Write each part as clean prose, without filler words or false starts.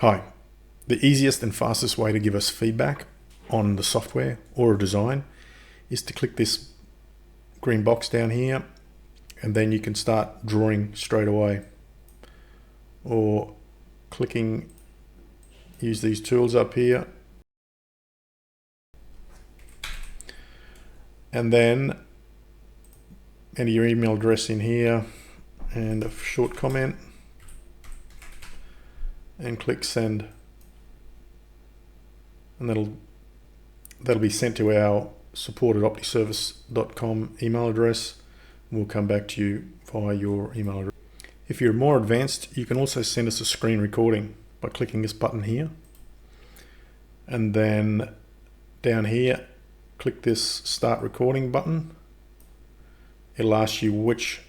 Hi, the easiest and fastest way to give us feedback on the software or a design is to click this green box down here, and then you can start drawing straight away, or use these tools up here, and then enter your email address in here and a short comment and click send, and that'll be sent to our support@optisurface.com email address. We'll come back to you via your email address. If you're more advanced, you can also send us a screen recording by clicking this button here, and then down here click this start recording button. It'll ask you which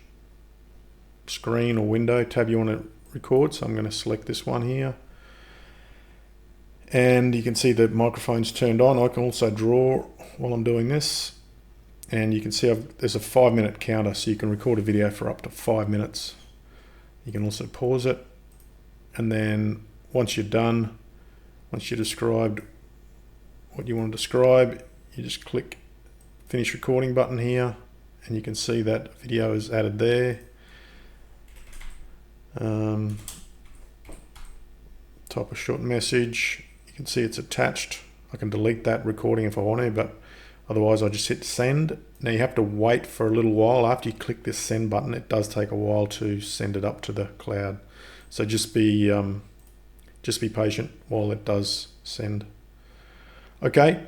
screen or window tab you want to record, so I'm going to select this one here, and you can see the microphone's turned on. I can also draw while I'm doing this, and you can see there's a 5-minute counter, so you can record a video for up to 5 minutes. You can also pause it, and then once you're done, once you've described what you want to describe, you just click finish recording button here, and you can see that video is added there. Type a short message. You can see it's attached. I can delete that recording if I want to, but otherwise I just hit send. Now you have to wait for a little while after you click this send button. It does take a while to send it up to the cloud, so just be patient while it does send. Okay,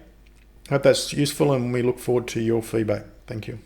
hope that's useful, and we look forward to your feedback. Thank you.